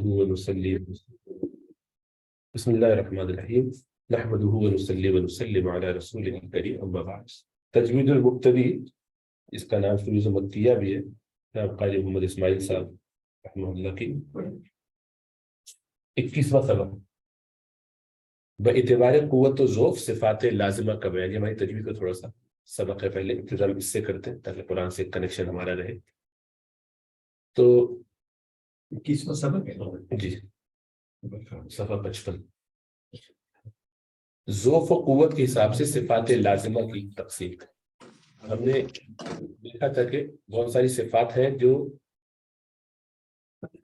ونصلي بسم الله الرحمن الرحيم نحمده ونصلي ونسلم على رسوله الكريم اما بعد تجوید المبتدی اس کا نام فروز مکیہ بھی ہے. جناب قاری محمد اسماعیل صاحب رحمہ اللہ کی 21واں سبق باعتبار قوت و ذوق صفات لازمہ کا بیان. یہ ہماری تجوید کا تھوڑا سا سبق ہے، پہلے ابتداء اس سے کرتے ہیں تاکہ قرآن سے کنیکشن ہمارا رہے. تو 21واں سبق ہے جی صفحہ 55 ذوق و قوت کے حساب سے صفات لازمہ کی تقسیم. ہم نے دیکھا تھا کہ بہت ساری صفات ہیں جو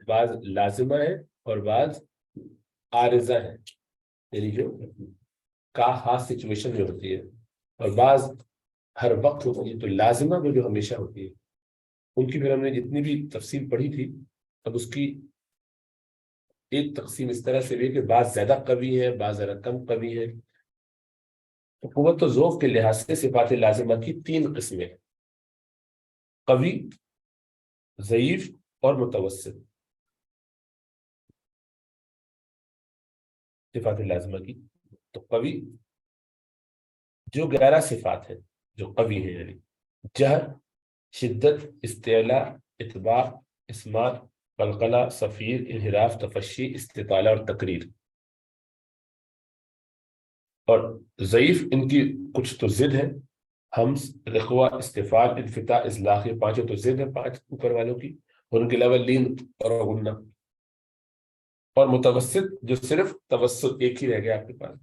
بعض لازمہ ہیں اور بعض عارضہ ہیں، یعنی جو کا خاص سچویشن میں ہوتی ہے، اور بعض ہر وقت ہوتی ہے. تو لازمہ وہ جو ہمیشہ ہوتی ہے ان کی پھر ہم نے جتنی بھی تفصیل پڑھی تھی. اب اس کی ایک تقسیم اس طرح سے بھی کہ بعض زیادہ قوی ہیں، بعض ذرا کم قوی ہیں. تو قوت و ذوق کے لحاظ سے صفات لازمہ کی 3 قسمیں: قوی، ضعیف اور متوسط. صفات لازمہ کی تو قوی جو 11 صفات ہیں جو قوی ہیں، یعنی جہر، شدت، استعلاء، اطباق، اسمات، قلقلہ، صفیر، انحراف، تفشی، استطالہ اور تقریر. اور ضعیف ان کی کچھ تو ضد ہے: حمز، رخوہ، استفال، انفتاح، اصلاح. یہ پانچوں تو ضد ہے 5 اوپر والوں کی، اور ان کے علاوہ لین اور غنہ. اور متوسط جو صرف توسط ایک ہی رہ گیا آپ کے پاس،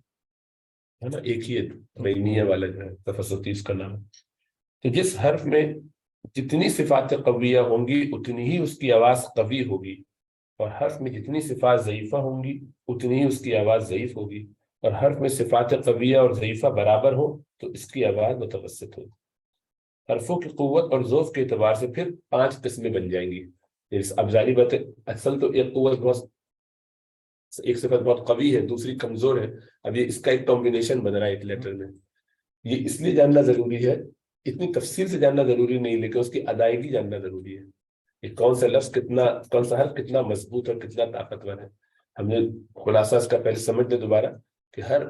ہے نا، ایک ہی بینیہ والا جو ہے تفسطی اس کا نام. تو جس حرف میں جتنی صفات قویہ ہوں گی اتنی ہی اس کی آواز قوی ہوگی، اور حرف میں جتنی صفات ضعیفہ ہوں گی اتنی ہی اس کی آواز ضعیف ہوگی. اور حرف میں صفات قویہ اور ضعیفہ برابر ہو تو اس کی آواز متوسط ہوگی. حرفوں کی قوت اور ذوق کے اعتبار سے پھر 5 قسمیں بن جائیں گی. اب ظاہری بات ہے، اصل تو ایک قوت بہت، ایک صفت بہت قوی ہے، دوسری کمزور ہے. اب یہ اس کا ایک کمبینیشن بن رہا ہے ایک لیٹر میں. یہ اس لیے جاننا ضروری ہے، اتنی تفصیل سے جاننا ضروری نہیں، لیکن اس کی ادائیگی جاننا ضروری ہے کہ کون سا لفظ کتنا، کون سا حرف کتنا مضبوط اور کتنا طاقتور ہے. ہم نے خلاصہ اس کا پہلے سمجھ لیں دوبارہ کہ ہر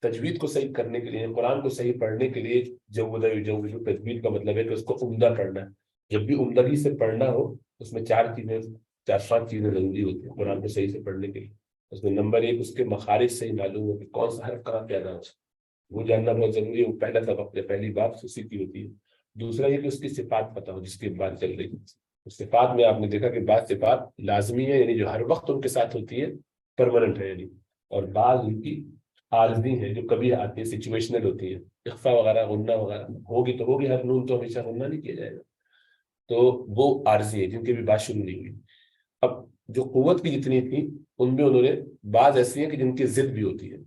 تجوید کو صحیح کرنے کے لیے، قرآن کو صحیح پڑھنے کے لیے تجوید کا مطلب ہے کہ اس کو عمدہ پڑھنا ہے. جب بھی عمدگی سے پڑھنا ہو اس میں 4 چیزیں، 4-5 چیزیں ضروری ہوتی ہیں قرآن کو صحیح سے پڑھنے کے لیے. اس میں نمبر 1 اس کے مخارج صحیح معلوم ہو کہ کون سا حرف کہاں پہ ادا ہے، وہ جاننا بہت ضروری ہے. وہ پہلا سبق ہے، پہلی بات اسی کی ہوتی ہے. دوسرا یہ کہ اس کی صفات پتہ ہو جس کی بات چل رہی ہے. صفات میں آپ نے دیکھا کہ بعض صفات لازمی ہے، یعنی جو ہر وقت ان کے ساتھ ہوتی ہے، پرماننٹ ہے یعنی، اور بعض ان کی عارضی ہیں جو کبھی آتی ہے، سچویشنل ہوتی ہے. اخفا وغیرہ، غنہ وغیرہ ہوگی تو ہوگی، ہر نون تو ہمیشہ غنہ نہیں کیا جائے گا. تو وہ عارضی ہے جن کی بھی بات شروع نہیں ہوئی. اب جو قوت کی جتنی تھی ان میں انہوں نے بعض ایسی ہیں کہ جن کی ضد بھی ہوتی ہے،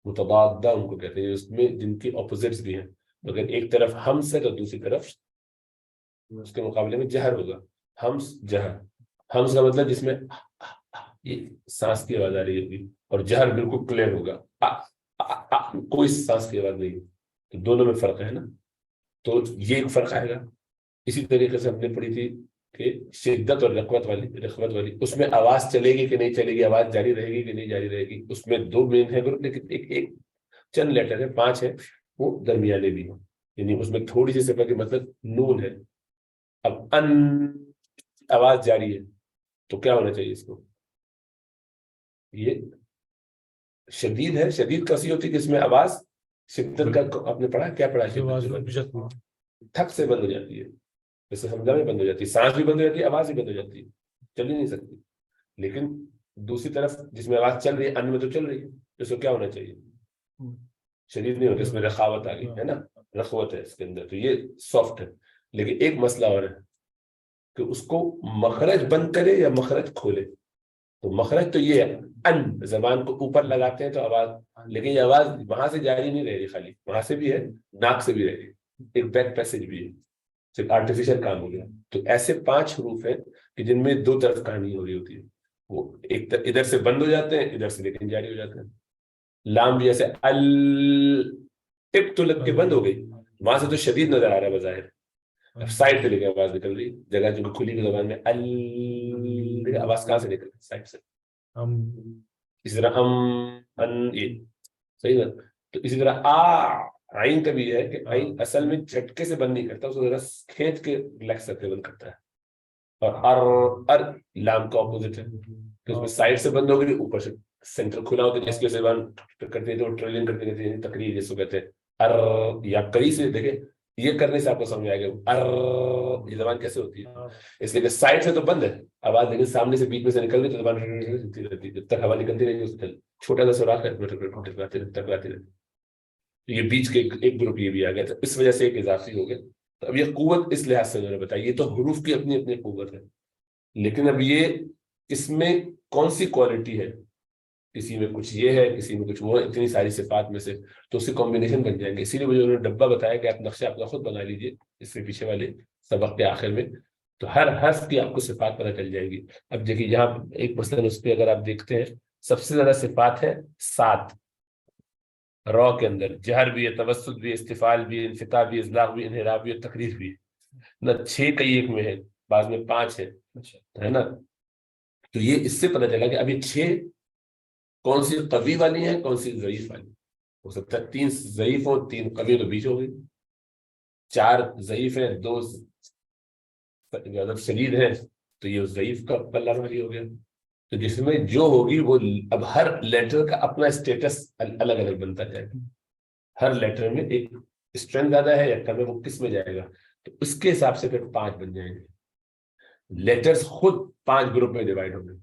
متضادہ ان کو کہتے ہیں، اس میں جن کی اپوزٹس بھی ہیں. مگر ایک طرف حمز ہے تو دوسری طرف اس کے مقابلے میں جہر ہوگا. حمز، جہر. حمز کا مطلب جس میں یہ سانس کی آواز آ رہی ہوگی، اور جہر بالکل کلیئر ہوگا، کوئی سانس کی آواز نہیں. تو دونوں میں فرق ہے نا، تو یہ ایک فرق آئے گا. اسی طریقے سے ہم نے پڑھی تھی کہ شدت اور رخوت والی اس میں آواز چلے گی کہ نہیں چلے گی، آواز جاری رہے گی کہ نہیں جاری رہے گی. اس میں 2 مین ہے گروپ، لیکن ایک چند لیٹر ہے، 5 ہے، وہ درمیانے بھی ہیں. یعنی اس میں تھوڑی سی صفت کے مطلب نون ہے. اب ان آواز جاری ہے تو کیا ہونا چاہیے اس کو، یہ شدید ہے. شدید کیسی ہوتی ہے کہ اس میں آواز شدت کا آپ نے پڑھا، کیا پڑھا، تھک سے بند ہو جاتی ہے، جیسے حمزہ میں بند ہو جاتی ہے، سانس بھی بند ہو جاتی ہے، آواز بھی بند ہو جاتی ہے، چل ہی نہیں سکتی. لیکن دوسری طرف جس میں آواز چل رہی ہے، ان میں تو چل رہی ہے، اس کو کیا ہونا چاہیے، شدید نہیں ہوتی. اس میں رخاوت آ گئی ہے نا، رخوت ہے اس کے اندر، تو یہ سافٹ ہے. لیکن ایک مسئلہ اور ہے کہ اس کو مخرج بند کرے یا مخرج کھولے. تو مخرج تو یہ ہے، ان زبان کو اوپر لگاتے ہیں تو آواز، لیکن یہ آواز وہاں سے جاری نہیں رہ رہی، خالی وہاں سے بھی ہے، ناک سے بھی رہ رہی، ایک بیک پیسج بھی ہے، صرف آرٹیفیشل کام ہو گیا. تو ایسے 5 حروف ہیں کہ جن میں 2 طرف کہانی ہو رہی ہوتی ہے. وہ ایک ادھر سے بند ہو جاتے ہیں، ادھر سے لیکن جاری ہو جاتے ہیں. لام بھی ایسے ٹپ تو لگ کے بند ہو گئی، وہاں سے تو شدید نظر آ رہا ہے بظاہر، سائڈ سے لے کے آواز نکل رہی، جگہ جو کھلی ہوئی زبان میں آواز کہاں سے نکل رہی، سائڈ سے. اسی طرح یہ صحیح نا. تو اسی طرح عین کا بھی ہے کہ عین اصل میں جھٹکے سے بند نہیں کرتا, اس کو ذرا کھینچ کے ریلیکس کر کے بند کرتا ہے. اور ار لام کا اپوزٹ ہے کہ اس میں سائڈ سے بند ہوگی, اوپر سے سینٹر کھلا ہوتا ہے, جس کی زبان کرتے ہیں تو ٹریلنگ کرتے کہتے ہیں تقریر جس کو کہتے ہیں. ار یا کری سے دیکھیں, یہ کرنے سے آپ کو سمجھ آئے گا ار یہ زبان کیسے ہوتی ہے, اس لیے کہ سائڈ سے تو بند ہے آواز, لیکن سامنے سے بیچ میں سے نکل گئی تو زبان چلتی رہتی ہے, جب تک ہوا نکلتی رہے گی اس تک چھوٹا سا سوراخ ہے ٹکراتی رہتی. یہ بیچ کے ایک گروپ یہ بھی آ گیا تھا, اس وجہ سے ایک اضافی ہو گیا. تو اب یہ قوت اس لحاظ سے انہوں نے بتائی, یہ تو حروف کی اپنی اپنی قوت ہے, لیکن اب یہ اس میں کون سی کوالٹی ہے, کسی میں کچھ یہ ہے, کسی میں کچھ وہ, اتنی ساری صفات میں سے تو اس سے کمبینیشن بن جائیں گے. اسی لیے مجھے انہوں نے ڈبہ بتایا کہ آپ نقشہ اپنا خود بنا لیجیے اس سے پیچھے والے سبق کے آخر میں, تو ہر حرف کی آپ کو صفات پتہ چل جائے گی. اب دیکھیے یہاں ایک مثلاً اس پہ اگر آپ دیکھتے ہیں سب سے زیادہ صفات ہے 7 رو کے اندر, جہر بھی ہے, توسط بھی ہے, استفال بھی ہے, انفتاح بھی ہے, اطلاق بھی ہے, انحراف بھی ہے, تقریر بھی ہے نہ. 6 کئی ایک میں ہے, بعض میں 5 ہے نا. تو یہ اس سے پتہ چلا کہ اب یہ 6 کون سی قوی والی ہیں, کون سی ضعیف والی. ہو سکتا ہے 3 ضعیف ہو, 3 قوی تو بیچ ہو گئی, 4 ضعیف ہیں, 2 شدید ہیں, تو یہ ضعیف کا پلہ والی ہو گیا. تو جس میں جو ہوگی وہ اب ہر لیٹر کا اپنا اسٹیٹس الگ الگ بنتا جائے گا. ہر لیٹر میں ایک اسٹرینتھ زیادہ ہے یا کم ہے, وہ کس میں جائے گا, تو اس کے حساب سے پھر 5 بن جائیں گے. لیٹرز خود 5 گروپ میں ڈیوائڈ ہو گئے.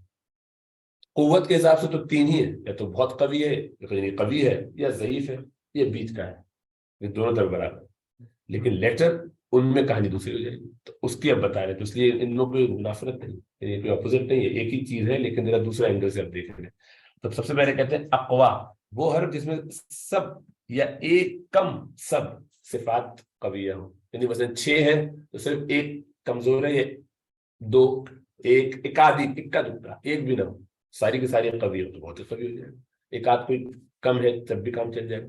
قوت کے حساب سے تو 3 ہی ہے, یا تو بہت قوی ہے, یعنی قوی ہے, یا ضعیف ہے, یا بیچ کا ہے, یہ دونوں طرف برابر. لیکن لیٹر ان میں کہانی دوسری ہو جائے گی, تو اس کی اب بتا رہے ہیں. تو اس لیے ان لوگوں کوئی منافرت نہیں, یعنی کوئی اپوزٹ نہیں ہے, ایک ہی چیز ہے, لیکن ذرا دوسرا اینگل سے آپ دیکھ رہے ہیں. تو سب سے پہلے کہتے ہیں اقوا, وہ حرف جس میں سب یا ایک کم سب صفات قویہ ہو. یعنی مثلا 6 ہے تو صرف ایک کمزور ہے, یا 2 ایک آدھی اکا دکا ایک بھی نہ ہو, ساری کی ساری قوی ہو تو بہت ہی قوی ہو جائے گا. ایک آدھ کوئی کم ہے تب بھی کام چل جائے گا.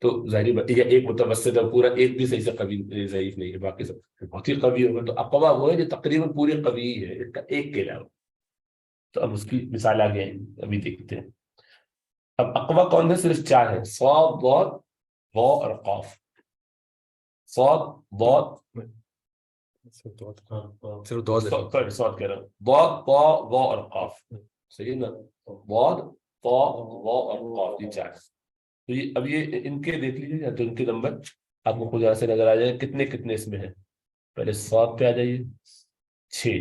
تو ظاہری بات ہے, ایک متوسط ہے, پورا ایک بھی صحیح سے قوی ضعیف نہیں ہے, باقی سب بہت ہی قوی ہوگا. تو اقوا وہ ہے جو تقریباً پوری قوی ہے, اس کا ایک کے علاوہ. تو اب اس کی مثال آگے ہیں, ابھی دیکھتے ہیں. اب اقوا کون ہے, صرف 4 ہے, صاد ضاد وا اور قاف. صاد ضاد صاد کہہ رہا ہوں, ضاد طا وا اور قاف, صحیح نا, ضاد طا وا اور قاف, یہ 4. تو یہ اب یہ ان کے دیکھ لیجیے, تو ان کے نمبر آپ کو خود یہاں سے نظر آ جائے کتنے کتنے اس میں ہیں. پہلے صاد پہ آ جائیے 6,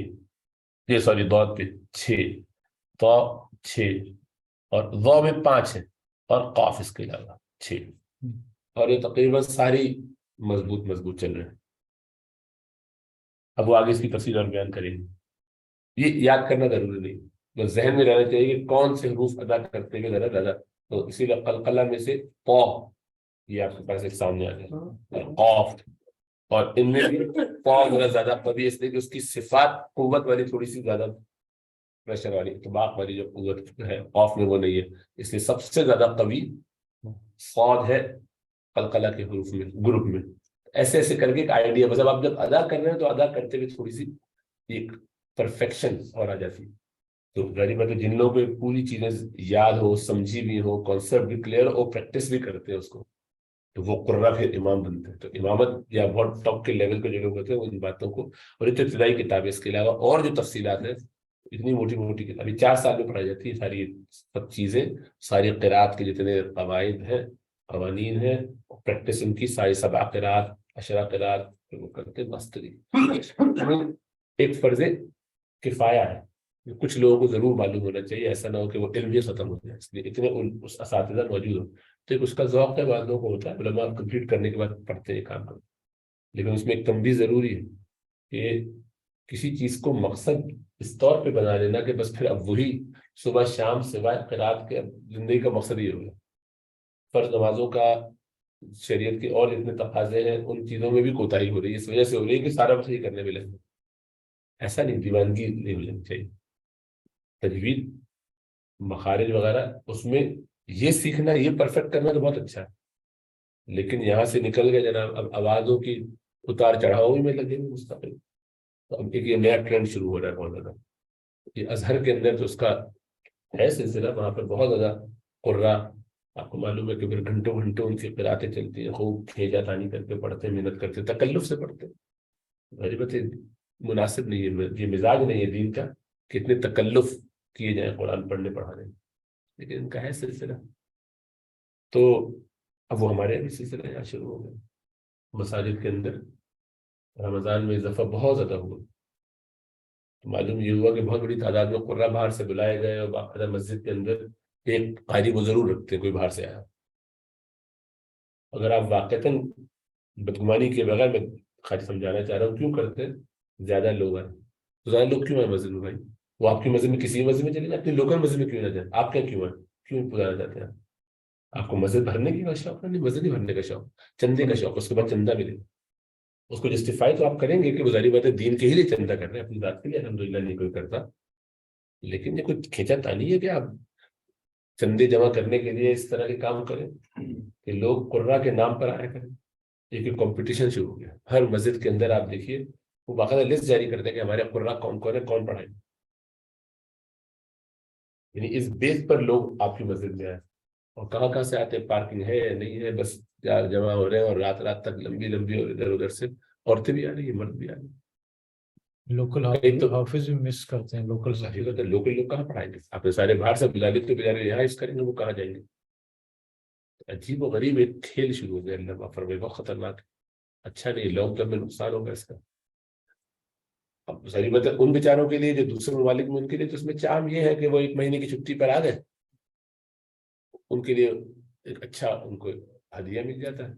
یہ سوری ضاد پہ 6, طا 6, اور ضا میں 5 ہے, اور قاف اس کے علاوہ 6, اور یہ تقریباً ساری مضبوط چل رہے ہیں. اب وہ آگے اس کی تفصیل اور بیان کریں گے. یہ یاد کرنا ضروری نہیں, بس ذہن میں رہنا چاہیے کہ کون سے حروف ادا کرتے ہوئے ذرا زیادہ. تو اسی لیے قلقلہ میں سے قا, یہ آپ کے پاس ایک سامنے آ جائے, قاف, اور ان میں بھی قا ذرا زیادہ قوی, اس لیے کہ اس کی صفات قوت والی تھوڑی سی زیادہ, پریشر والی اطباق والی جو قوت ہے قاف میں وہ نہیں ہے. اس لیے سب سے زیادہ قوی صاد ہے قلقلہ کے حروف میں, گروپ میں. ایسے ایسے کر کے ایک آئیڈیا, مطلب آپ جب ادا کر رہے ہیں تو ادا کرتے ہوئے تھوڑی سی ایک پرفیکشن اور آ جاتی. تو غریب ہے, تو جن لوگوں کو پوری چیزیں یاد ہو, سمجھی بھی ہو, کانسیپٹ بھی کلیئر ہو, پریکٹس بھی کرتے ہیں اس کو, تو وہ قرہ پھر امام بنتے ہیں. تو امامت یا بہت ٹاپ کے لیول کے جو لوگ ہوتے ہیں وہ ان باتوں کو, اور اتنی ابتدائی کتابیں اس کے علاوہ اور جو تفصیلات ہیں, اتنی موٹی موٹی کتابیں 4 سال میں پڑھائی جاتی ہے ساری سب چیزیں, ساری قرات کے جتنے قواعد ہیں, قوانین ہیں, پریکٹس ان کی ساری 7 قرات 10 قرات وہ کرتے مستری. ایک فرض کفایہ ہے, کچھ لوگوں کو ضرور معلوم ہونا چاہیے, ایسا نہ ہو کہ وہ علم ہی ختم ہو جائے. اس لیے اتنے اس اساتذہ موجود ہو, تو ایک اس کا ذوق ہے, بعض لوگوں کو ہوتا ہے, علماء کمپلیٹ کرنے کے بعد پڑھتے ہیں کام کرتے. لیکن اس میں ایک تنبیہ ضروری ہے کہ کسی چیز کو مقصد اس طور پہ بنا لینا کہ بس پھر اب وہی صبح شام سوائے قرات کے زندگی کا مقصد ہی ہوگا. فرض نمازوں کا شریعت کے اور اتنے تقاضے ہیں, ان چیزوں میں بھی کوتاہی ہو رہی ہے, اس وجہ سے ہو رہی ہے کہ سارا وقت ہی کرنے میں لگے. ایسا نہیں, دیوانگی نہیں ملنی چاہیے. تجوید مخارج وغیرہ اس میں یہ سیکھنا, یہ پرفیکٹ کرنا تو بہت اچھا ہے, لیکن یہاں سے نکل گئے جناب اب آوازوں کی اتار چڑھاؤ میں لگے ہوئے مستقل. تو اب ایک یہ نیا ٹرینڈ شروع ہو رہا ہے بہت زیادہ. یہ ازہر کے اندر تو اس کا ہے سلسلہ وہاں پر بہت زیادہ قرا، آپ کو معلوم ہے کہ پھر گھنٹوں گھنٹوں ان کی قراتیں چلتی ہیں، خوب کھینچا تانی کر کے پڑھتے ہیں، محنت کرتے ہیں، تکلف سے پڑھتے ہیں۔ غریبت مناسب نہیں ہے، یہ مزاج نہیں ہے دین کا کہ اتنے تکلف کیے جائیں قرآن پڑھنے پڑھانے میں، لیکن ان کا ہے سلسلہ۔ تو اب وہ ہمارے بھی سلسلہ یہاں شروع ہو گئے، مساجد کے اندر رمضان میں اضافہ بہت زیادہ ہوا۔ تو معلوم یہ ہوا کہ بہت بڑی تعداد میں قرہ باہر سے بلائے گئے، اور باقاعدہ مسجد کے اندر ایک قاری وہ ضرور رکھتے ہیں، کوئی باہر سے آیا۔ اگر آپ واقعتاً بدگمانی کے بغیر، میں خالی سمجھانا چاہ رہا ہوں کیوں کرتے ہیں، زیادہ لوگ آئے تو زیادہ لوگ کیوں آئے مسجد میں بھائی؟ وہ آپ کی مسجد میں کسی مسجد میں چلے جائیں، اپنی لوکل مسجد میں کیوں نہ جائیں؟ آپ کیا کیوں آئے؟ کیوں پکارا جاتے ہیں؟ آپ کو مسجد بھرنے کی شوق ہے؟ نہیں، مسجد نہیں بھرنے کا شوق، چندے کا شوق، اس کے بعد چندہ ملے، اس کو جسٹیفائی تو آپ کریں گے کہ وہ ظاہری بات ہے دین کے ہی لیے چندہ کر رہے ہیں، اپنی ذات کے لیے الحمدللہ نہیں کوئی کرتا، لیکن یہ کوئی کھینچا تانی ہے کہ آپ چندے جمع کرنے کے لیے اس طرح کے کام کریں کہ لوگ قرہ کے نام پر آیا کریں۔ ایک کمپٹیشن شروع ہو گیا ہر مسجد کے اندر، آپ دیکھیے وہ باقاعدہ لسٹ جاری کرتے ہیں کہ ہمارے قرہ کون کون ہے، کون پڑھائیں، یعنی اس بیس پر لوگ آپ کی مسجد میں آئے، اور کہاں کہاں سے آتے ہیں، پارکنگ ہے یا نہیں ہے، بس یار جمع ہو رہے ہیں، اور رات رات تک لمبی لمبی، اور ادھر ادھر سے عورتیں بھی آ رہی ہیں، مرد بھی آ رہے ہیں۔ لوکل کئی تو حافظ بھی مس کرتے ہیں، لوکل صحیح بات ہے، لوکل لوگ کہاں پڑھائیں گے؟ آپ نے سارے باہر سے بلا لی تو بیچارے یہاں اس کریں گے، وہ کہاں جائیں گے؟ عجیب و غریب ایک کھیل شروع ہو گیا، اللہ معاف فرمائے، بہت خطرناک ہے، اچھا نہیں، لانگ ٹرم میں نقصان ہوگا اس کا۔ اب صحیح بات ہے ان بیچاروں کے لیے جو دوسرے ممالک میں، ان کے لیے تو اس میں چام یہ ہے کہ وہ 1 مہینے کی چھٹی پر آ گئے، ان کے لیے ایک اچھا ان کو ہدیہ مل جاتا ہے۔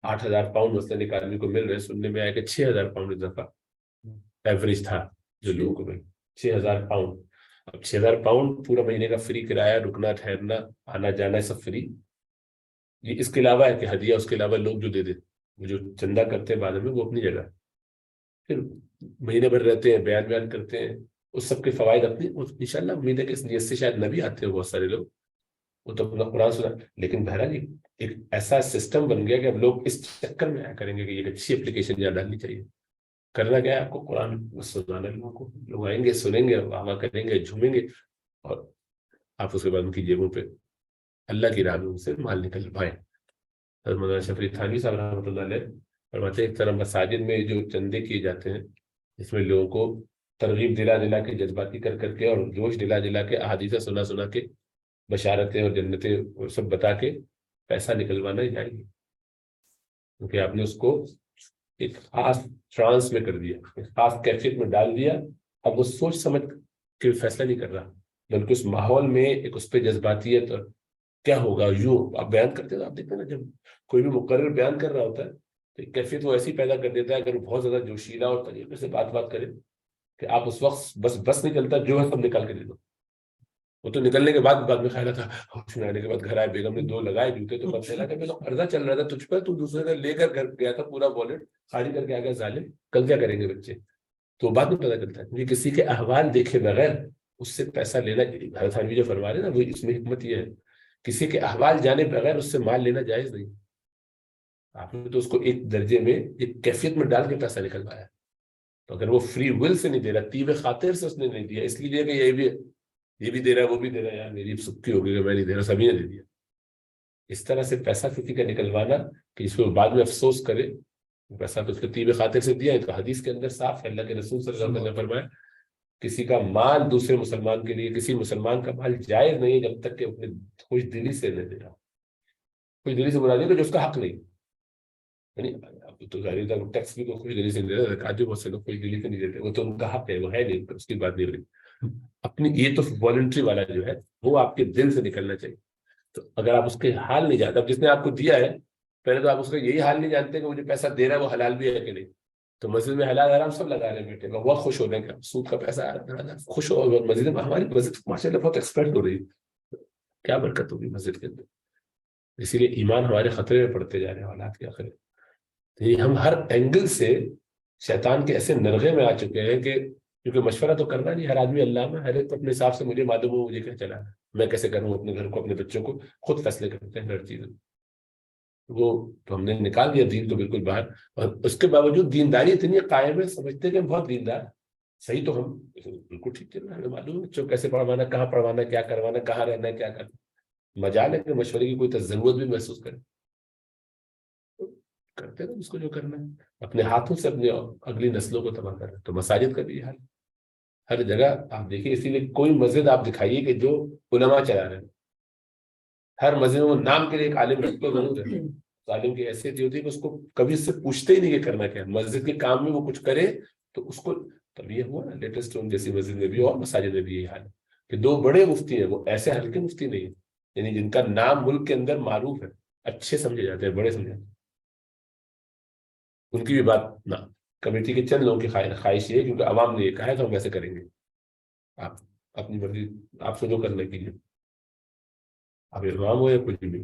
8,000 پاؤنڈ مثلاً ایک آدمی کو مل رہے، سننے میں آیا کہ 6,000 پاؤنڈ اضافہ ایوریج تھا جو لوگوں کو مل، 6,000 پاؤنڈ۔ اب 6,000 پاؤنڈ پورا مہینے کا فری کرایہ، رکنا ٹھہرنا آنا جانا سب فری، یہ اس کے علاوہ ہے کہ ہدیہ اس کے علاوہ لوگ جو دے دیتے، وہ جو چندہ کرتے ہیں بعد میں وہ اپنی جگہ، پھر مہینے بھر رہتے ہیں، بیان کرتے ہیں، اس سب کے فوائد اپنی، انشاءاللہ امید ہے کہ اس نیت سے شاید نہ بھی آتے ہیں بہت سارے لوگ، وہ تو اپنا قرآن سنا، لیکن بہرحال ایک ایسا سسٹم بن گیا کہ اب لوگ اس چکر میں آیا کریں گے کہ یہ اچھی اپلیکیشن یاد ڈالنی چاہیے۔ کرنا کیا ہے آپ کو، قرآن سنانا لوگوں کو، لوگ آئیں گے، سنیں گے، واہ کریں گے، جھومیں گے، اور آپ اس کے بعد ان کی جیبوں پہ اللہ کی راہ میں ان سے مال نکل پائیں۔ حضرت مولانا شفیع تھانوی صاحب رحمۃ اللہ علیہ فرماتے ہیں ایک طرح مساجد میں جو چندے کیے جاتے ہیں، اس میں لوگوں کو ترغیب دلا دلا کے، جذباتی کر کر کے، اور جوش دلا دلا کے، احادیث سنا سنا کے، بشارتیں اور جنتیں وہ سب بتا کے پیسہ نکلوانا ہی جائے گی، کیونکہ آپ نے اس کو ایک خاص ٹرانس میں کر دیا، ایک خاص کیفیت میں ڈال دیا۔ اب وہ سوچ سمجھ کے فیصلہ نہیں کر رہا، بلکہ اس ماحول میں ایک اس پہ جذباتیت، اور کیا ہوگا یوں آپ بیان کرتے ہیں، آپ دیکھتے ہیں نا جب کوئی بھی مقرر بیان کر رہا ہوتا ہے تو ایک کیفیت وہ ایسی پیدا کر دیتا ہے، اگر وہ بہت زیادہ جوشیلا اور طریقے سے بات کرے کہ آپ اس وقت بس نہیں چلتا، جو ہے سب نکال کے دے دو۔ وہ تو نکلنے کے بعد میں خیال تھا، ہوش میں آنے کے بعد گھر آئے، بیگم نے 2 لگائے جوتے، تو پتہ چلا کہ میرا قرضہ چل رہا تھا تجھ پر، تو دوسرے کا لے کر گھر گیا تھا، پورا والٹ خالی کر کے آ گیا، ظالم، کل کیا کریں گے بچے؟ تو بعد میں پتہ چلتا ہے، کیونکہ کسی کے احوال دیکھے بغیر اس سے پیسہ لینا، حضرت تھانوی جو فرما رہے ہیں نا، وہ اس میں حکمت یہ ہے، کسی کے احوال جانے بغیر اس سے مال لینا جائز نہیں۔ آپ نے تو اس کو ایک درجے میں، ایک کیفیت میں ڈال کے پیسہ نکلوایا، تو اگر وہ فری ول سے نہیں دے رہا، طیب خاطر سے اس نے نہیں دیا، اس لیے کہ یہ بھی دے رہا ہے، وہ بھی دے رہا ہے، یار میری سکی ہو گئی کہ میں نہیں دے رہا، سبھی نے دے دیا، اس طرح سے پیسہ کسی کا نکلوانا کہ اس کو بعد میں افسوس کرے، پیسہ تو اس کو طیب خاطر سے دیا ہے، تو حدیث کے اندر صاف ہے، اللہ کے رسول صلی اللہ علیہ وسلم نے فرمایا کسی کا مال دوسرے مسلمان کے لیے، کسی مسلمان کا مال جائز نہیں ہے جب تک کہ اپنے خوش دلی سے نہ دے رہا، خوش دلی سے بنا دیا کہ جو اس کا حق نہیں، یعنی اب تو ظاہر ہے ٹیکس بھی تو خوش دلی سے نہیں دیتا، جو بہت سے لوگ خوش دلی سے نہیں دیتے، وہ تو ان کا حق ہے، وہ ہے نہیں، اس کی بات نہیں رہی اپنی، یہ تو والنٹری والا جو ہے وہ آپ کے دل سے نکلنا چاہیے۔ تو اگر آپ اس کے حال نہیں جانتے، اب جس نے آپ کو دیا ہے، پہلے تو آپ اس کا یہی حال نہیں جانتے کہ وہ جو پیسہ دے رہا ہے وہ حلال بھی ہے کہ نہیں، تو مسجد میں حلال حرام سب لگا رہے ہیں بیٹھے، بہت خوش ہو رہے ہیں کہ سود کا پیسہ آ رہا ہے، خوش ہو، مسجد میں ہماری مسجد ماشاء اللہ بہت ایکسپرٹ ہو رہی ہے، کیا برکت ہوگی مسجد کے اندر، اسی لیے ایمان ہمارے خطرے میں پڑتے جا رہے ہیں حالات کے آخر، یہ ہم ہر اینگل سے شیطان کے ایسے نرغے میں آ چکے ہیں کہ کیونکہ مشورہ تو کرنا نہیں، ہر آدمی اللہ میں، ہر ایک اپنے حساب سے مجھے معلوم ہو، مجھے کیا چلا، میں کیسے کروں، اپنے گھر کو، اپنے بچوں کو خود فیصلے کرتے ہیں ہر چیز، وہ تو ہم نے نکال دیا دین تو بالکل باہر، اور اس کے باوجود دینداری اتنی قائم ہے، سمجھتے کہ ہم بہت دیندار، صحیح تو ہم بالکل ٹھیک چل رہا ہے, ہمیں معلوم ہے بچوں کیسے پڑھوانا, کہاں پڑھوانا, کیا کروانا, کہاں رہنا ہے, کیا کرنا. مجال ہے کہ مشورے کی کوئی ضرورت بھی محسوس کرے تو کرتے رہو اس کو جو کرنا ہے. اپنے ہاتھوں سے اپنے اگلی نسلوں کو تباہ کر رہے ہیں. تو مساجد کا بھی یہ حال ہے. ہر جگہ آپ دیکھیے, اسی لیے کوئی مسجد آپ دکھائیے کہ جو علماء چلا رہے ہیں. ہر مسجد میں نام کے لیے ایک عالم رکھ کے ضرور ہے. عالم کی حیثیت یہ ہوتی ہے کہ اس کو کبھی اس سے پوچھتے ہی نہیں کہ کرنا کیا ہے. مسجد کے کام میں وہ کچھ کرے تو اس کو, تب یہ ہوا نا لیٹسٹ جیسی مسجد میں بھی اور مساجد میں بھی یہی حال ہے کہ دو بڑے مفتی ہیں, وہ ایسے ہلکے مفتی نہیں ہیں, یعنی جن کا نام ملک کے اندر معروف ہے, اچھے سمجھے جاتے ہیں, بڑے سمجھے جاتے ہیں. ان کی بھی بات نہ, کمیٹی کے چند لوگوں کی خواہش یہ ہے کیونکہ عوام نے یہ کہا ہے تو ہم ویسے کریں گے. آپ اپنی مرضی, آپ کو جو کرنے کی ہے, آپ امام ہو یا کچھ بھی,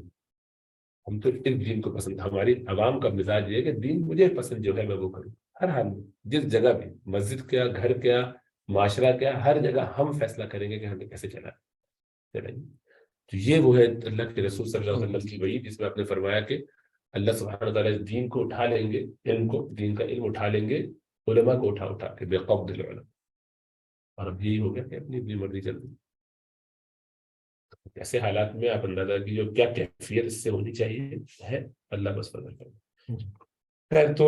ہم تو اس دین کو پسند, ہماری عوام کا مزاج یہ ہے کہ دین مجھے پسند جو ہے میں وہ کروں. ہر حال میں جس جگہ بھی, مسجد کیا, گھر کیا, معاشرہ کیا, ہر جگہ ہم فیصلہ کریں گے کہ ہمیں کیسے چلا ہے. تو یہ وہ ہے اللہ کے رسول صلی اللہ علیہ وسلم کی وحی, جس میں آپ نے فرمایا کہ اللہ سبحانہ وتعالیٰ اس دین کو اٹھا لیں گے, علم کو, دین کا علم اٹھا لیں گے, علماء کو اٹھا کے بے قبض العلماء. اور اب یہی ہو گیا کہ اپنی مرضی چل رہی. ایسے حالات میں آپ اندازہ کی جو کیا کیفیت اس سے ہونی چاہیے ہے, اللہ بس فضل کرے. خیر, تو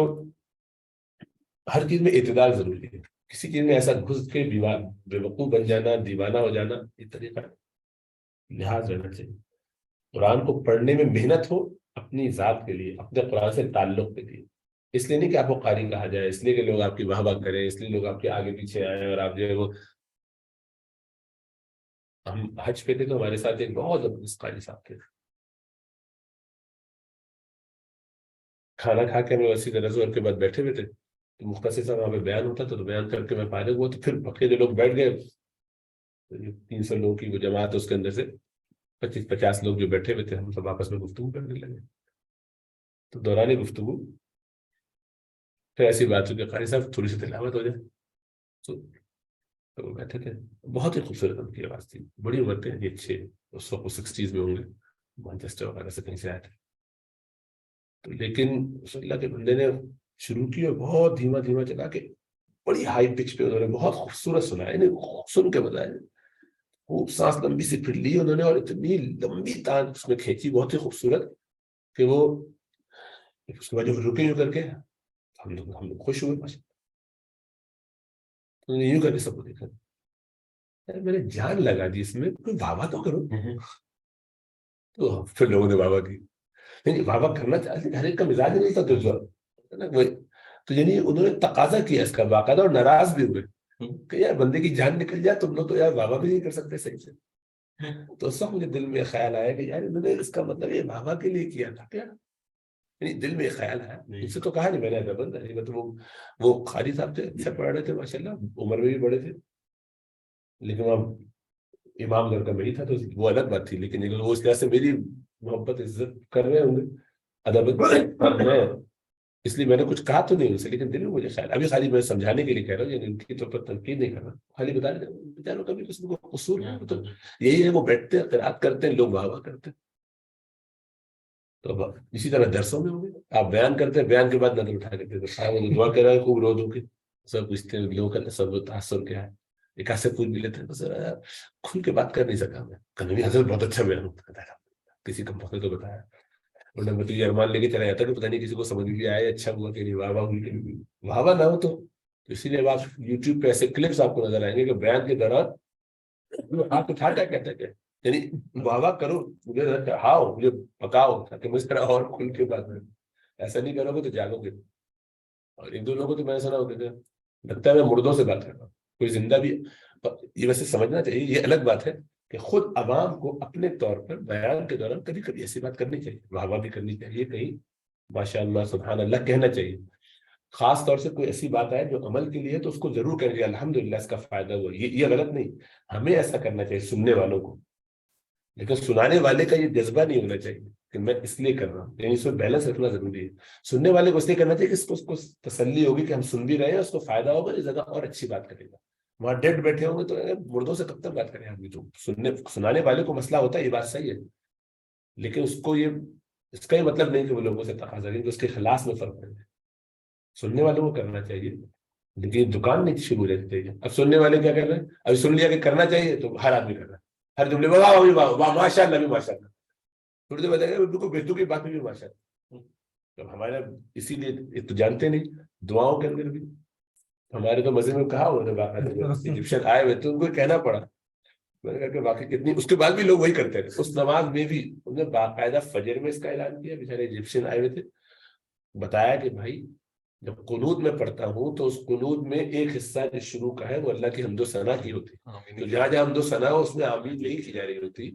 ہر چیز میں اعتدال ضروری ہے. کسی چیز میں ایسا گھس کے بے وقوف بن جانا, دیوانہ ہو جانا, یہ طریقہ لحاظ رہنا چاہیے. قرآن کو پڑھنے میں محنت ہو اپنی ذات کے لیے, اپنے قرآن سے تعلق کے لیے. اس لیے نہیں کہ آپ کو قاری کہا جائے, اس لیے کہ لوگ آپ کی واہ واہ کریں, اس لیے لوگ آپ کے آگے پیچھے آئیں اور آپ جو ہے وہ. ہم حج پہ تھے تو ہمارے ساتھ ایک بہت زبردست قاری صاحب تھے. کھانا کھا کے ہمیں اسی طرح زور کے بعد بیٹھے ہوئے تھے, تو مختصر صاحب وہاں پہ بیان ہوتا تھا, تو بیان کر کے میں فارغ ہوا, تو پھر بقیہ لوگ بیٹھ گئے. 300 لوگوں کی وہ جماعت, اس کے اندر سے 25-50 لوگ جو بیٹھے ہوئے تھے, ہم سب آپس میں گفتگو کرنے لگے. تو دوران گفتگو پھر ایسی بات ہوئی کہ قاری صاحب تھوڑی سی تلاوت ہو جائے. تو وہ بیٹھے تھے, بہت ہی خوبصورت ان کی آواز تھی, بڑی عمر تھے یہ, 60 میں ہوں گے, مانچسٹر وغیرہ سے کہیں سے آئے تھے. تو لیکن اللہ کے بندے نے شروع کی اور بہت دھیما دھیما چلا کے بڑی ہائی پچ پہ انہوں نے بہت خوبصورت سنا, یعنی سن کے بتایا, خوب سانس لمبی سے پھر لی انہوں نے, اور اتنی لمبی تان اس میں کھینچی, بہت ہی خوبصورت, کہ وہ اس کے بعد جو رکے یوں کر کے ہم لوگ خوش ہوئے. یوں کر کے سب کو دیکھا, میں نے جان لگا دی اس میں, کوئی واہ تو کرو. تو پھر لوگوں نے واہ کی, نہیں واہ کرنا چاہتے, ہر ایک کا مزاج نہیں تھا. تو یعنی انہوں نے تقاضا کیا اس کا باقاعدہ, اور ناراض بھی ہوئے کہ یار بندے کی جان نکل جائے, تم لوگ تو یار واہ بھی نہیں کر سکتے صحیح سے. تو اس وقت مجھے دل میں خیال آیا کہ یار انہوں نے اس کا مطلب یہ واہ کے لیے کیا تھا کیا, یعنی دل میں خیال آیا. اس سے تو کہا نہیں میں نے بند, مطلب وہ قاری صاحب تھے, اچھا پڑھ رہے تھے ماشاء اللہ, عمر میں بھی بڑے تھے, لیکن وہ امام گھر کا نہیں تھا, تو وہ الگ بات تھی. لیکن وہ اس طرح سے میری محبت عزت کر رہے ہوں گے, ادب, اس لیے میں نے کچھ کہا تو نہیں ان سے, لیکن دل میں مجھے خیال, ابھی خالی میں سمجھانے کے لیے کہہ رہا ہوں, یعنی ان کی طور پر تنقید نہیں کر رہا, خالی بتا رہے بیچاروں کا بھی کسی کو قصور ہے. تو یہی ہے, وہ بیٹھتے ہیں, قرات کرتے ہیں, لوگ واہ واہ کرتے ہیں. تو اسی طرح درسوں میں ہوں گے, آپ بیان کرتے ہیں, بیان کے بعد نظر اٹھا کے دعا کر رہے ہیں خوب رو دو کے, سب پوچھتے ہیں لوگوں کا سب تاثر کیا ہے, ایک آدھ سے پوچھ بھی لیتے ہیں, بس کھل کے بات کر نہیں سکا میں, کبھی حضرت بہت اچھا بیان ہوتا ہے, کسی کمپنی تو بتایا, اور میں تو یہ ارمان لے کے چلا جاتا کہ پتہ نہیں کسی کو سمجھ بھی آیا, اچھا ہوا کہ نہیں, واہ واہ ہوئی کہ نہیں. واہ واہ نہ ہو تو اسی لیے آپ یوٹیوب پہ ایسے کلپس آپ کو نظر آئیں گے کہ بیان کے دوران آپ اٹھا کیا کہتے ہیں, یعنی واہ واہ کرو, مجھے چڑھاؤ, مجھے پکاؤ, تاکہ مجھ طرح اور کھل کے بات کریں. ایسا نہیں کرو گے تو جاگو گے. اور ایک دو لوگوں کو تو میں نے سنا ہوتا تھا, لگتا ہے میں مردوں سے بات کر رہا ہوں, کوئی زندہ بھی. یہ ویسے سمجھنا چاہیے, یہ الگ بات ہے کہ خود عوام کو اپنے طور پر بیان کے دوران کبھی کبھی ایسی بات کرنی چاہیے, واہ واہ بھی کرنی چاہیے, کہیں ماشاء اللہ سبحان اللہ کہنا چاہیے. خاص طور سے کوئی ایسی بات آئے جو عمل کے لیے, تو اس کو ضرور کہنا چاہیے الحمدللہ اس کا فائدہ ہوا, یہ غلط نہیں, ہمیں ایسا کرنا چاہیے سننے والوں کو. لیکن سنانے والے کا یہ جذبہ نہیں ہونا چاہیے کہ میں اس لیے کر رہا ہوں, یعنی اس میں بیلنس رکھنا ضروری ہے. سننے والے کو اس لیے کرنا چاہیے کہ اس کو تسلی ہوگی کہ ہم سن بھی رہے ہیں, اس کو فائدہ ہوگا, اس جگہ اور اچھی بات کرے گا. وہاں ڈیڈ بیٹھے ہوں گے تو مردوں سے کب تک بات کریں آدمی, تو سنانے والے کو مسئلہ ہوتا ہے, یہ بات صحیح ہے, لیکن اس کو اس کا یہ مطلب نہیں کہ وہ لوگوں سے تقاضا کریں, کہ اس کے خلاص میں فرق پڑے. سننے والوں کو کرنا چاہیے, لیکن دکان نہیں شروع ہو جاتی چاہیے. اب سننے والے کیا کر رہے ہیں, ابھی سن لیا کہ کرنا چاہیے تو ہر آدمی کر رہا ہے, ہر جملے میں واہ واہ واہ ماشاء اللہ بھی ماشاء اللہ, تھوڑی دیر بتائیں اردو کو بیٹو کی بات میں بھی ماشاء اللہ. تو ہمارا اسی لیے تو جانتے نہیں, دعاؤں کے اندر بھی ہمارے تو مزے میں کہا انہوں نے باقاعدہ ایجپشن آئے ہوئے تو ان کو کہنا پڑا. میں نے کہا کہ واقعی کتنی, اس کے بعد بھی لوگ وہی کرتے رہے. اس نماز میں بھی انہوں نے باقاعدہ فجر میں اس کا اعلان کیا, بیچارے ایجپشین آئے ہوئے تھے, بتایا کہ بھائی جب قنوت میں پڑھتا ہوں تو اس قنوت میں ایک حصہ جو شروع کا ہے وہ اللہ کی حمد و ثنا کی ہوتی ہے, تو جہاں جہاں حمد و ثنا ہو اس میں آمین نہیں کی جا رہی ہوتی,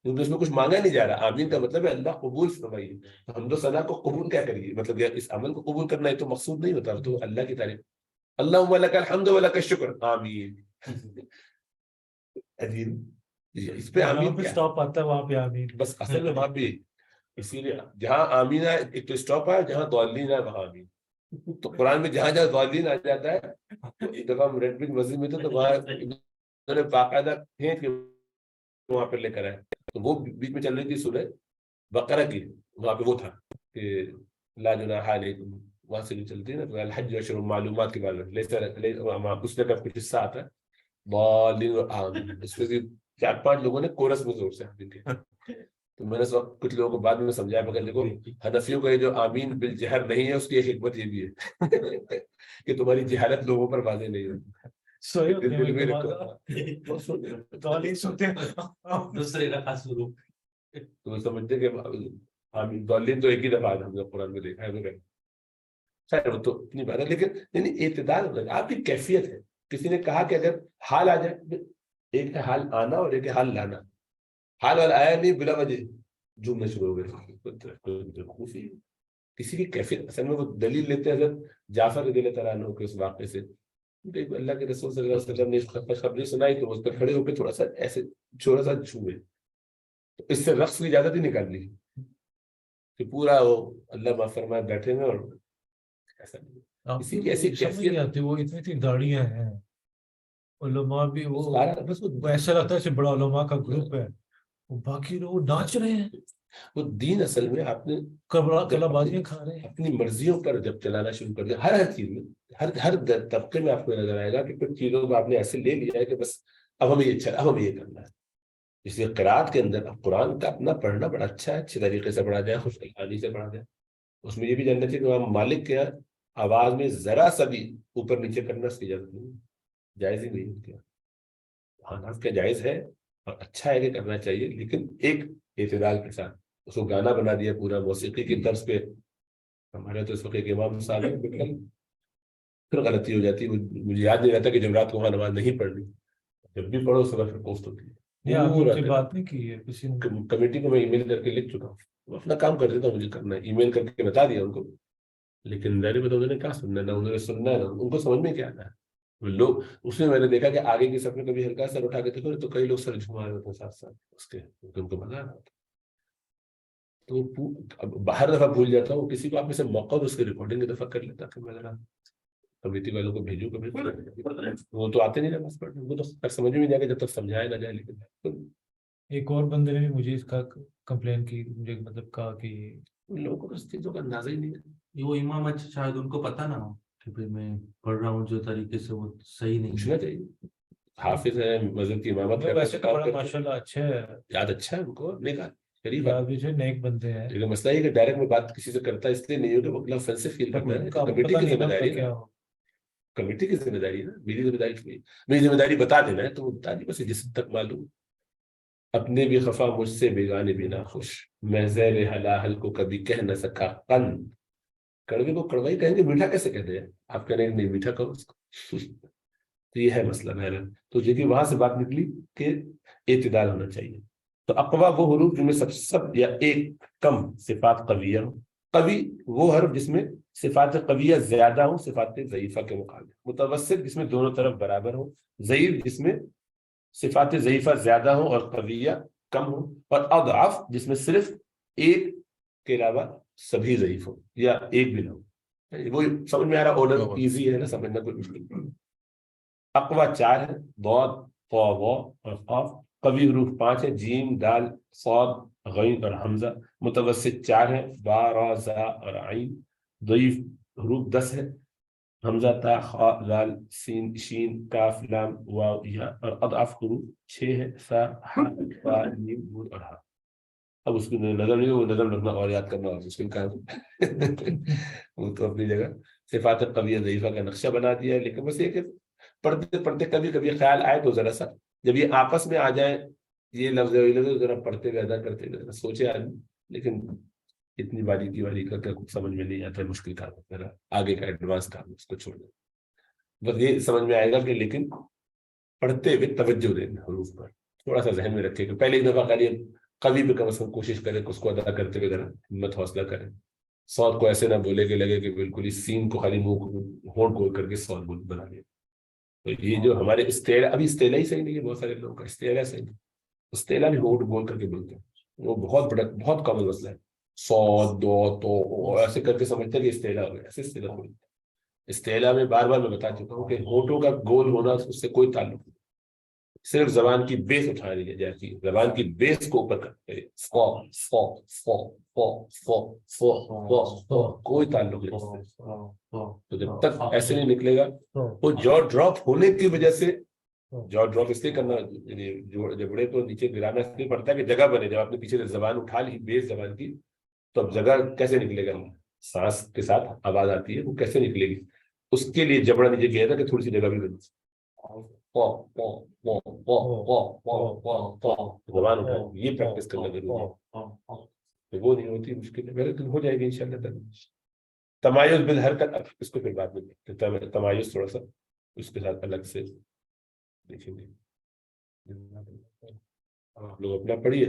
کیونکہ اس میں کچھ مانگا نہیں جا رہا. آمین کا مطلب ہے اللہ قبول فرمائیے. حمد و ثنا کو قبول کیا کریے, مطلب اس عمل کو قبول کرنا ہے تو مقصود نہیں ہوتا, تو اللہ کی تعریف, اللہم لک الحمد و لک الشکر, آمین. عجیب, اس پہ آمین کیا اسٹاپ آتا ہے وہاں پہ آمین. بس اصل میں وہاں پہ, اسی لیے جہاں آمین ہے ایک تو اسٹاپ ہے, جہاں ضالین ہے وہاں آمین. تو قرآن میں جہاں جہاں ضالین آ جاتا ہے, تو ایک دفعہ ہم ریڈ بک مسجد میں تھے تو وہاں انہوں نے باقاعدہ کھینچ کے وہاں پہ لے کر آئے, تو وہ بیچ میں چل رہی تھی سورہ بقرہ کی, وہاں پہ وہ تھا کہ لا جناح علیکم, وہاں سے جو چلتی ہے نا تو الحج اشہر معلومات کے بارے میں اس کا کچھ حصہ آتا ہے ضالین اور آمین, اس پہ بھی 4-5 لوگوں نے کورس میں زور سے آمین کیا. تو میں نے اس وقت کچھ لوگوں کو بعد میں سمجھایا, مگر دیکھو حنفیوں کا یہ جو آمین بالجہر نہیں ہے اس کی ایک حکمت یہ بھی ہے کہ تمہاری جہالت لوگوں پر واضح نہیں ہوتی. دل میں رکھو, دوسرے رکھا شروع. تو سمجھتے کہ آمین ضالین تو ایک ہی دفعہ ہم نے قرآن میں دیکھا ہے, خیر وہ تو اپنی بات ہے, لیکن یعنی اعتدال آپ کی کیفیت ہے. کسی نے کہا کہ اگر حال آ جائے, ایک ہے حال آنا اور ایک ہے حال لانا. حال والا آیا نہیں بلا وجہ جھومنا شروع ہو گئے, خوفی کسی کی کیفیت. اصل میں وہ دلیل لیتے ہیں حضرت جعفر رضی اللہ تعالیٰ عنہ کے اس واقعے سے, اللہ کے رسول صلی اللہ علیہ وسلم نے خبر سنائی تو اس پر کھڑے ہو کے تھوڑا سا ایسے چھوڑا سا چھوئے, تو اس سے رقص کی اجازت ہی نکال لی کہ پورا وہ اللہ معاف فرمائے بیٹھے میں, اور ایسا نہیں. اسی کی ایسی کیفیت آتی, وہ اتنی داڑیاں ہیں, علماء بھی وہ بس ایسا لگتا ہے بڑا علماء کا گروپ ہے, باقی لوگ ناچ رہے ہیں. وہ دین اصل میں آپ نے کلا بازیاں کھا رہے ہیں اپنی مرضیوں پر جب چلانا شروع کر دیا, ہر چیز میں ہر طبقے میں آپ کو نظر آئے گا کہ کچھ چیزوں کو آپ نے ایسے لے لیا ہے کہ بس اب ہمیں یہ کرنا ہے. اس لیے قرآت کے اندر اب قرآن کا اپنا پڑھنا بڑا اچھا ہے, اچھے طریقے سے پڑھا جائے, خوش خیالی سے پڑھا جائے. اس میں یہ بھی جاننا چاہیے کہ امام مالک کے آواز میں ذرا سا بھی اوپر نیچے کرنا اس کی اجازت نہیں, جائز ہی نہیں ہوتی. حنف کا جائز ہے اور اچھا ہے کہ کرنا چاہیے, لیکن ایک اعتدال کے ساتھ. اس کو گانا بنا دیا پورا موسیقی کی طرز پہ. ہمارے تو اس وقت ایک امام صاحب ہے, پھر غلطی ہو جاتی ہے. مجھے یاد نہیں رہتا کہ جمعرات کو وہاں نماز نہیں پڑھنی, جب بھی پڑھو اس وقت پھر پوسٹ ہوتی ہے. بات نہیں کی ہے کسی نے, کمیٹی کو میں ای میل کر کے لکھ چکا ہوں, وہ اپنا کام کر دیتا ہوں, مجھے کرنا ہے, ای میل کر کے بتا دیا ان کو, لیکن ظاہر بتا انہوں نے کیا سننا ہے, نہ انہوں نے سننا ہے, ان کو سمجھ میں کیا آتا ہے. لوگ اس میں نے دیکھا کہ آگے کی صف میں کبھی ہلکا سر اٹھا کے دیکھو تو کئی لوگ سر جھما رہے ہوتے ہیں ساتھ ساتھ اس کے, ان کو مزہ آ رہا ہوتا. تو ہر دفعہ بھول جاتا ہوں, کسی کو آپ میں سے موقع اس کی ریکارڈنگ کی دفعہ کر لیتا کہ میں ذرا کمیٹی والوں کو بھیجوں کبھی, وہ تو آتے نہیں نماز پڑھنے, وہ تو سمجھ میں نہیں آئے جب تک سمجھایا نہ جائے. لیکن ایک اور بندے نے بھی مجھے اس کا کمپلین کی, مجھے مطلب کہا کہ لوگوں کو اس چیزوں کا اندازہ ہی نہیں ہے. وہ امام اچھا شاید ان کو پتا نہ ہو کہ بھائی میں پڑھ رہا ہوں جو طریقے سے وہ صحیح نہیں پوچھنا چاہیے. حافظ ہے, مسجد کی امامت ہے, ویسے تو بڑا ماشاءاللہ اچھا ہے, یاد اچھا ہے ان کو, نہیں کہا شریف یاد بھی جو نیک بندے ہیں. لیکن مسئلہ یہ کہ ڈائریکٹ میں بات کسی سے کرتا اس لیے نہیں ہو کہ وہ اپنا فیلسفی فیل کرتا ہے. کمیٹی کی ذمہ داری ہے, کمیٹی کی ذمہ داری ہے نا, میری ذمہ داری نہیں. میری ذمہ داری بتا دینا ہے تو وہ بتا دی, بس جس تک معلوم. اپنے بھی خفا مجھ سے بیگانے بھی نہ خوش, میں زیر حلاحل کو کبھی کہہ نہ سکا قند. کڑوے کو کڑوائی کہیں گے, میٹھا کیسے کہتے ہیں آپ, کہہ رہے ہیں نہیں میٹھا کہو اس کو. تو یہ ہے مسئلہ میرا. تو دیکھیے وہاں سے بات نکلی کہ اعتدال ہونا چاہیے. تو اقوا وہ حروف جن میں سب یا ایک کم صفات قویہ ہو. قوی وہ حرف جس میں صفات قویہ زیادہ ہوں صفات ضعیفہ کے مقابلے. متوسط جس میں دونوں طرف برابر ہو. ضعیف جس میں صفات ضعیفہ زیادہ ہوں اور قویہ کم ہوں. اور اضعف جس میں صرف ایک کے علاوہ سبھی ضعیف ہو یا ایک بھی نہ ہو. وہ سمجھ میں آ رہا, آرڈر ایزی ہے نا, سمجھنا کوئی مشکل نہیں. اقوا 4 ہے, ضاد, طا, وا اور قاف. قوی حروف 5 ہے, جیم, دال, صاد, غین اور حمزہ. متوسط 4 ہے, با, را, زا اور عین. ضعیف حروف 10 ہے, حمزہ تا خا لال سین شین کاف لام واو یا اور اضعف حروف 6 ہے، سا ہا فا میم نون اور ہا. اب اس کی نظم نہیں، وہ نظم رکھنا اور یاد کرنا اور مشکل کام وہ تو اپنی جگہ صفات قویہ ضعیفہ کا نقشہ بنا دیا ہے. لیکن بس یہ کہ پڑھتے پڑھتے کبھی کبھی خیال آئے تو ذرا سا جب یہ آپس میں آ جائے یہ لفظ ذرا پڑھتے ہوئے ادا کرتے ہوئے سوچے آدمی. لیکن اتنی باریکی کر کچھ سمجھ میں نہیں آتا ہے، مشکل کام ہے، آگے کا ایڈوانس کام اس کو چھوڑ دیں. بس یہ سمجھ میں آئے گا کہ لیکن پڑھتے ہوئے توجہ دیں حروف پر، تھوڑا سا ذہن میں رکھے کہ پہلے ایک دفعہ خالی کبھی بھی کم از کم کوشش کریں کہ اس کو ادا کرتے ہوئے ذرا ہمت حوصلہ کریں. صوت کو ایسے نہ بولے کہ لگے کہ بالکل اس سین کو خالی منہ ہونٹ گول کر کے صوت بنا لیا. تو یہ جو ہمارے استعلا، ابھی استعلا ہی صحیح نہیں ہے، بہت سارے لوگوں کا استعلا صحیح نہیں، استعلا بھی ہونٹ گول کر کے بولتے ہیں، وہ بہت بڑا بہت کامن مسئلہ ہے. صوت دو تو ایسے کر کے سمجھتے ہیں کہ استعلا ہو گیا، ایسے استعلا ہو گیا. استعلا میں بار بار میں بتا چکا ہوں کہ ہونٹوں کا گول ہونا اس سے کوئی تعلق نہیں، صرف زبان کی بیس اٹھانی جاتی ہے، زبان کی بیس کو اوپر کرتے ہیں. کوئی تعلق نہیں اس سے. تو جب تک ایسے نہیں نکلے گا وہ جو ڈراپ ہونے کی وجہ سے، جو ڈراپ اس لیے کرنا یعنی جبڑے کو نیچے گرانا اس لیے پڑتا ہے کہ جگہ بنے. جب آپ نے پیچھے سے زبان اٹھا لی بیس زبان کی تو اب جگہ کیسے نکلے گا، سانس کے ساتھ آواز آتی ہے وہ کیسے نکلے گی، اس کے لیے جبڑا نیچے گیا تھا کہ تھوڑی سی جگہ بھی بنے. زبان اٹھا یہ پریکٹس کرنا ضروری ہے، وہ نہیں ہوتی مشکل ہے، لیکن ہو جائے گی انشاءاللہ تعالی. تمایز بالحرکت، اب اس کو پھر بعد میں تمایز تھوڑا سا اس کے ساتھ الگ سے دیکھیں گے. آپ لوگ اپنا پڑھیے.